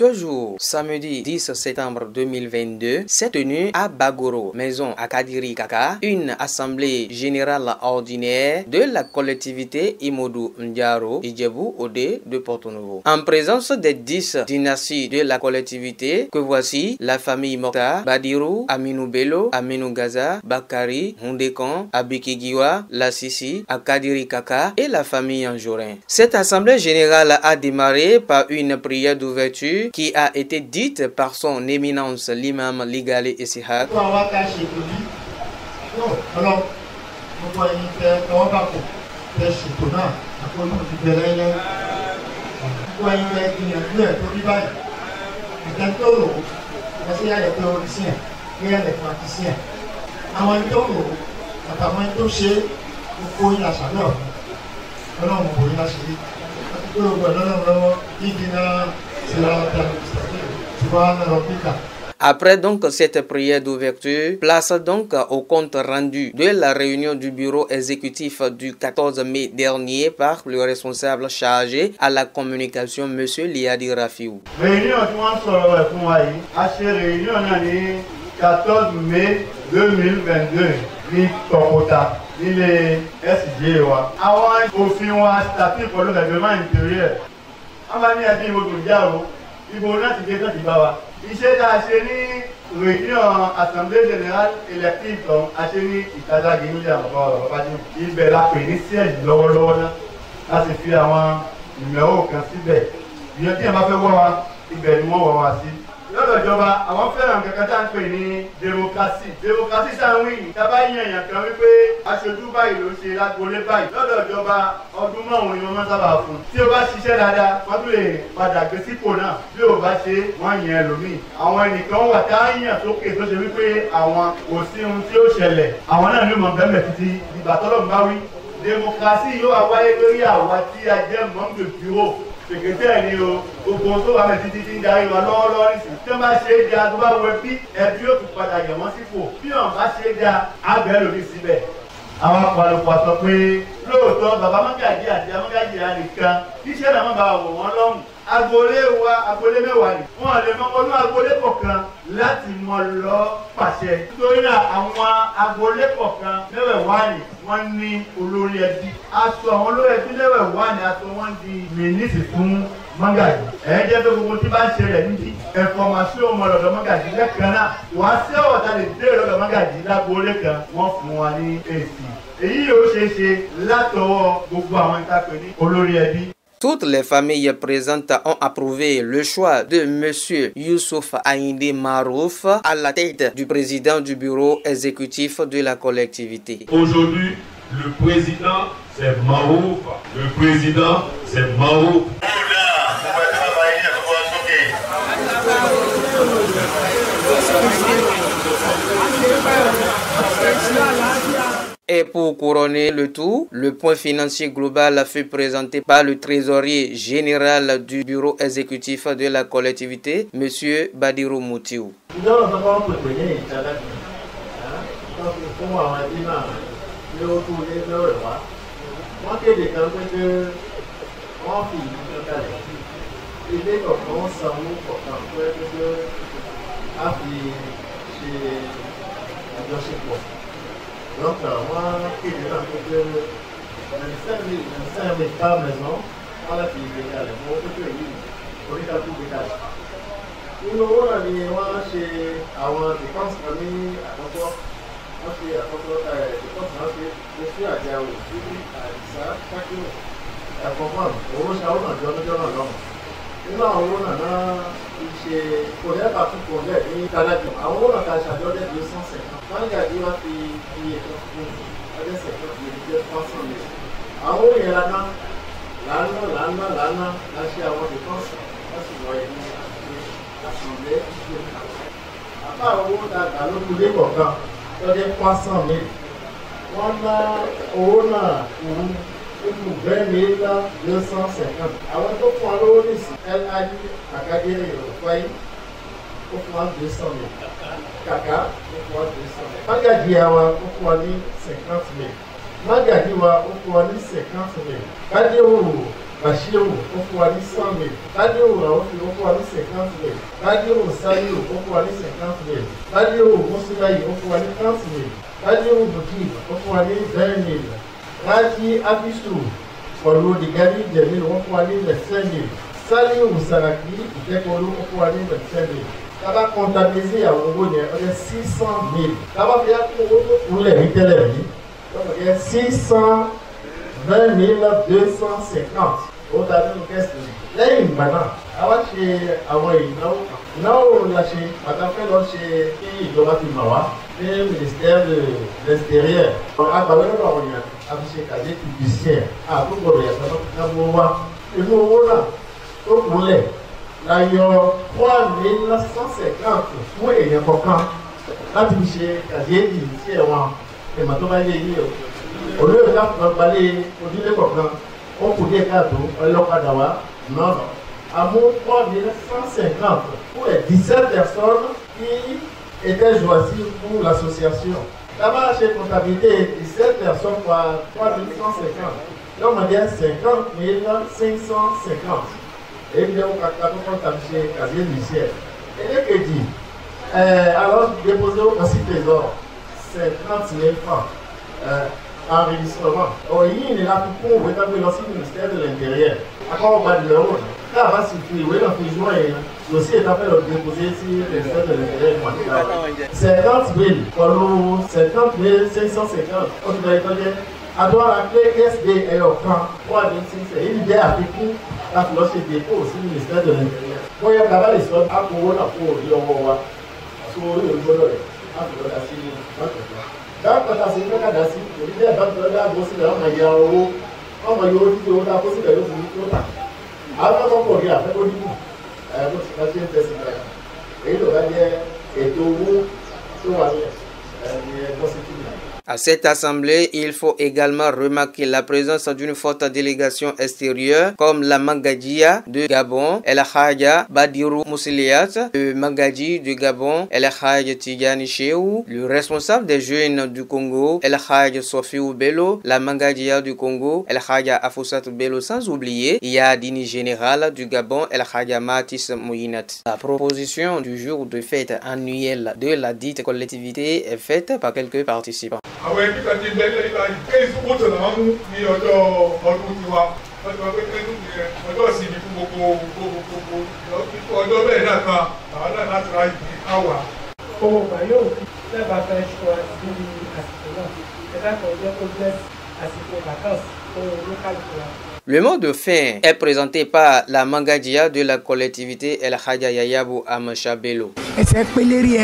Ce jour, samedi 10 septembre 2022, s'est tenue à Bagoro, maison à Kadiri Kaka, une assemblée générale ordinaire de la collectivité Imodu Ndiaro Idjebou Ode de Porto-Novo. En présence des 10 dynasties de la collectivité, que voici la famille Morta, Badiru, Aminou Bello, Aminou Gaza, Bakari, Hundekan, Abikigiwa, La Sisi, Akadiri Kaka et la famille Anjorin. Cette assemblée générale a démarré par une prière d'ouverture qui a été dite par son éminence l'imam Ligale Essihak. Après donc cette prière d'ouverture, place donc au compte rendu de la réunion du bureau exécutif du 14 mai dernier par le responsable chargé à la communication, M. Liadi Rafiou. Réunion 14 mai 2022, ni Tokota, ni les SG. Avant au fin statut pour le règlement intérieur. Amani a dit il faut il s'est acheté réunion assemblée générale élective donc acheté Italia Guinée encore il est la pénitentiaire là c'est finalement numéro 15 bien dit on va faire voir il est moi aussi le job avant faire un quelque ni démocratie ça oui ça va y a quand même à ce Dubaï c'est la pour les bail le job autrement on moment ça va fond si on va chercher là pas d'agression pour là si on va chez moi il y a l'omi àwọn nìkan wà tá yan sókè tó ṣe wí pé àwọn kò sí ohun tí ó ṣẹlẹ̀ àwọn náà ni mo ń bẹ̀rẹ̀ títí ìgbà tọ́lọ́run bá wí démocratie yóò wáyé lórí àwa tí a jẹ́ membre de bureau secrétaire ni o gbogbo tó wà mẹ́ títí tí ń darí wa lọ́wọ́lọ́wọ́ nísìnyí tí wọ́n bá ṣe é da tó bá wọ bí ẹbí yóò fi padà yẹ̀ wọ́n sípò bí wọ́n bá ṣe é da abẹ́ lórí síbẹ̀. àwọn apalọ̀pọ̀ sọ pé lóòótọ́ bàbá Mọ́gàjí àti Mọ́gàjí yà nìkan iṣẹ́ náà má bàa wọ̀ wọ́n lọ́rùn agboolé mẹ́wàá ni wọ́n lè mọ ọdún agboolé kọ̀ọ̀kan láti mọ lọ pàṣẹ nítorí náà àwọn agboolé kọ̀ọ̀kan mẹ́wàá ni wọ́n ní olórí ẹbí aṣọ àwọn olórí ẹbí mẹ́wàá ni aṣọ wọn di mínísì fún Mọ́gàjí ẹ̀yẹ́ jẹ́ pé gbogbo tí bá ń ṣẹlẹ̀ níbi ẹ̀fọ́másí ọmọ lọ́dọ̀ Mọ́gàjí lẹ́kan náà wọ́n á sí ọ̀tá lè dé lọ́dọ̀ Mọ́gàjí lágboolé kan wọ́n fún wa ní èsì èyí yóò ṣeé ṣe látọwọ́ gbogbo àwọn ìtàpẹ́ ní olórí ẹbí. Toutes les familles présentes ont approuvé le choix de M. Youssouf Aïndé Marouf à la tête du président du bureau exécutif de la collectivité. Aujourd'hui, le président, c'est Marouf. Le président, c'est Marouf. Et pour couronner le tout, le point financier global fut présenté par le trésorier général du bureau exécutif de la collectivité, M. Badiru Moutiou. Donc, moi, qui est dans le 25 000 par maison, on a fini de faire les mots, on est à tout décalé. Nous avons dit, moi, chez avoir des dépenses famille à Contour, moi, chez à Contour, des dépenses famille, je suis à Diao, je suis à Issa, chaque jour. À comprendre, on va savoir, on va dans nous avons chez Korea partout pour les Canadiens. On a un château de 250. Quand il y a des gens qui est avec 50 000, 300 000. On est là-dedans. Là, chez avoir des dépenses. Ça, c'est moyen. L'assemblée. À part, on a dans le poulet pour quand on a 300 000. On a 20 250. Avant de prendre l'eau ici, elle a dit à Kadiri, pour prendre 200 000. Kaka, pour prendre 200 000. Magadiawa, pour prendre 50 000. Magadiwa, pour prendre 50 000. Kadiru, Bachirou ó fún wa ní 100 000. Badiru Raofi ó fún wa ní 50 000. Badiru Saliu ó fún wa ní 50 000. Badiru Musulayi ó fún wa ní 30 000. Badiru Mujib ó fún wa ní 20 000. Raji Abisu pẹ̀lú Digari Jẹ̀mílù ó fún wa ní 25 000. Saliu Saraki Ìjẹ́kọ̀ọ́lù ó fún wa ní 25 000. Tábà comptabiliser àwọn owó yẹn ó jẹ́ 600 000. Tábà fi owó tó kúnlẹ̀ ní tẹ́lẹ̀ rí ó jẹ́ 620 250. Ó dájú ní kẹ́sì lẹ́yìn ìgbà náà a wá ṣe àwọn ìnáwó la ṣe pàtàkì lọ ṣe kí ìjọba fi mọ̀ wá ní ministère de l'extérieur. Agbàwé lọ́dọ̀ àwọn èèyàn a fi ṣe kàdé judiciaire àtúgbò rẹ̀ yàtọ̀ náà mú wá. Inú owó náà tó kúnlẹ̀ la yọ 3950 fún èèyàn kọ̀ọ̀kan láti fi ṣe kàdé judiciaire wọn ìmọ̀ tó bá yé yé o. Olóyè ká fún ọgbàlẹ̀ ojúlé kọ̀ọ̀kan. On pouvait cadeau, l'Okadawa, non. À mon 3150 pour les 17 personnes qui étaient choisies pour l'association. Là-bas, chez comptabilité, 17 personnes pour 3150. Là, on m'a dit 50 550. Et bien, on a comptabilisé casier lycée. Et les que dit, alors, déposer au Conseil Trésor, c'est 30 000 francs. Enregistrement. Il est là pour rétablir le ministère de l'Intérieur. Encore au bas de l'euro. Là, on va suffire. Oui, on fait jouer. Le dossier est appelé à déposer sur le ministère de l'Intérieur. 50 000. Pour 50 550. On doit étonner. À droit, la clé SD est au camp. 326. Il y a appliqué la cloche de dépôt aussi le ministère de l'Intérieur. Quand il y a travail, il sort à pour l'Europe. Sur le Bologna. À pour la Syrie. Quand on a signé un cadastre, on dit à la grosse de la maillot, on va y aller au la possible de l'autre. Avant qu'on regarde, on dit, votre patient est séparé. Et le radier est au bout, tout va bien. À cette assemblée, il faut également remarquer la présence d'une forte délégation extérieure comme la Mangadia de Gabon, El Hadja Badiru Mousiliat, le Mangadji de Gabon, El Hadja Tidjani Cheou, le responsable des jeunes du Congo, El Hadja Sofiou Bello, la Mangadia du Congo, El Hadja Afoussat Bello, sans oublier Yadini Général du Gabon, El Hadja Matis Mouinat. La proposition du jour de fête annuelle de la dite collectivité est faite par quelques participants. Àwọn ẹbí kan ti bẹ́ẹ̀ lẹ́yìn báyìí kéyìí tó wọ́n tọ̀nà wọn mú ní ọjọ́ ọdún tiwa ọjọ́ pẹ́pẹ́ ọjọ́ ìsinmi fún gbogbo ọjọ́ bẹ́ẹ̀ náà kan àwọn náà láti ra ìdí àwà. Owó ọgbà yóò lẹ́bàá fẹ́ ṣọ àti àsìkò náà ẹ̀dá kan jẹ́ kó jẹ́ àsìkò vacances fún olúkàlùkù wa. Le mot de fin est présenté par la Mangadia de la collectivité El Hadja Yayabu Amacha Bello. Ẹsẹ̀ pélérí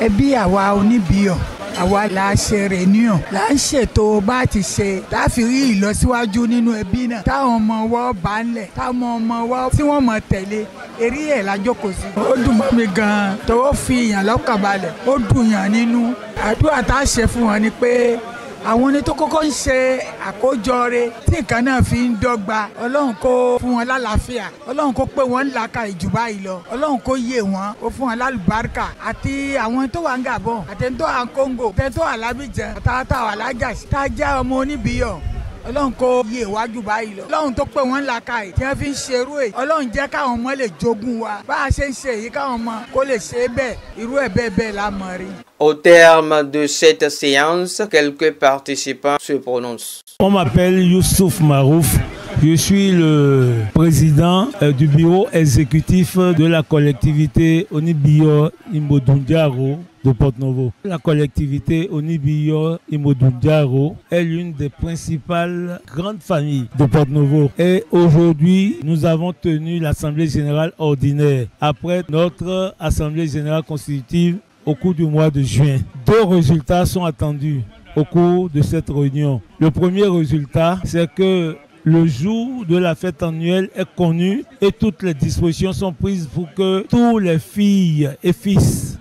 ẹbí àwa oníbíyọ̀. Àwa la ṣe réunion la ń ṣètò bá ti ṣe láfi rí ìlọsíwájú nínú ẹbí náà táwọn ọmọ wa bá ń lẹ̀ táwọn ọmọ wa tí wọ́n mọ̀ tẹ̀lé eré ẹ̀ la jókòó sí. Ó dùn mọ́ mi gan-an tó fi yàn lọ́kàn balẹ̀ ó dùn yàn nínú àdúrà tá a ṣe fún wọn ni pé àwọn ní tó kọ́kọ́ ń ṣe àkójọ rẹ̀ tí nǹkan náà fi ń dọ́gba Ọlọ́run kó fún wọn lálàáfíà Ọlọ́run kó pé wọ́n ń làákà ìjù báyìí lọ Ọlọ́run kó yé wọn ó fún wọn lálùbáríkà àti àwọn tó wà ń Gabon àtẹni tó wà ń Congo àtẹni tó wà lábìjàn àtàwọn alájàsí tá a jẹ́ ọmọ oníbíyọ̀ Ọlọ́run kó yé wájú báyìí lọ Ọlọ́run tó pé wọ́n ń làákà yìí tí wọ́n fi ń ṣerú ẹ̀ Ọlọ́run jẹ́ káwọn ọmọ lè jogún wa bá a ṣe ń ṣe èyí káwọn ọmọ kó lè ṣe bẹ́ẹ̀ irú ẹ̀ bẹ́ẹ̀ la mọ̀ rí. Au terme de cette séance, quelques participants se prononcent. On m'appelle Youssouf Marouf. Je suis le président du bureau exécutif de la collectivité Onibiyo Imodundiaro de Porto-Novo. La collectivité Onibiyo Imodundiaro est l'une des principales grandes familles de Porto-Novo. Et aujourd'hui, nous avons tenu l'Assemblée générale ordinaire après notre Assemblée générale constitutive au cours du mois de juin. 2 résultats sont attendus au cours de cette réunion. Le premier résultat, c'est que le jour de la fête annuelle est connu et toutes les dispositions sont prises pour que toutes les filles et fils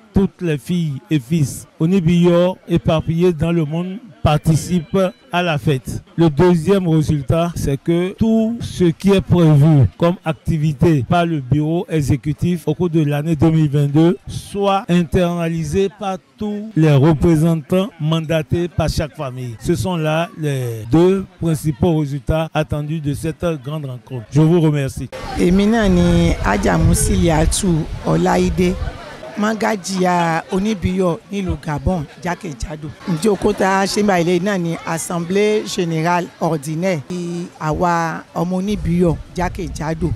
Onibiyo éparpillés dans le monde participent à la fête. Le deuxième résultat, c'est que tout ce qui est prévu comme activité par le bureau exécutif au cours de l'année 2022 soit internalisé par tous les représentants mandatés par chaque famille. Ce sont là les deux principaux résultats attendus de cette grande rencontre. Je vous remercie. Emina ni Aja Musiliatu Olaide. Magajiya Oníbíyọ̀ nílùú Gabon jákèjádò. Ìjókòó tá a ṣe ń bá ilé náà ní assemblée générale ordinaire ti àwa ọmọ Oníbíyọ̀ jákèjádò.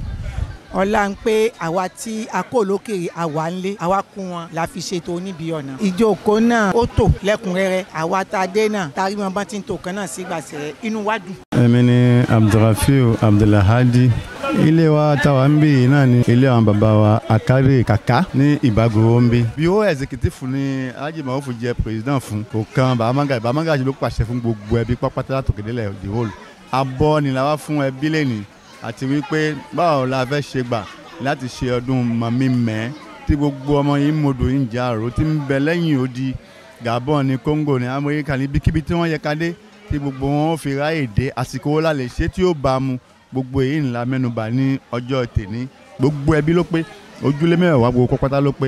Ọlá ń pé àwa tí a kó lókèrè àwa ńlé àwa kún wọn la fi ṣètò Oníbíyọ̀ náà. Ìjókòó náà ó tò lẹ́kùnrẹ́rẹ́ àwa tá a dé náà tá a rí wọn bá ti ń tò kan náà sígbàsẹ̀ inú wa dùn. Èmi ni Abdulrafiu Abdulahadi. Ilé wa táwa ń bí náà ni ilé àwọn bàbá wa Akari Kaka ní Ìbàgòrò ń bí. Bureau executive ni Alhaji Maruf jẹ́ president fún kò kan Baba Magaji ló pàṣẹ fún gbogbo ẹbí pápátá látòkèdélẹ̀ the whole. Abọ́ ni la wá fún ẹbí lẹ́nìí àti wípé báwo la fẹ́ ṣe gbà láti ṣe ọdún Mamimẹ́ tí gbogbo ọmọ yìí mọ̀dọ̀ yìí ń jà rò tí ń bẹ lẹ́yìn odi Gabon ní Congo ní Amẹ́ríkà ní bíkíbi tí wọ́n yẹ ká dé tí gbogbo wọn fi ráyè dé àsìkò wo la lè ṣe tí ó bá mu gbogbo èyí ńlá mẹ́nubà ní ọjọ́ tèní gbogbo ẹbí ló pé ojúlé mẹ́wàá gbogbo pátá ló pé.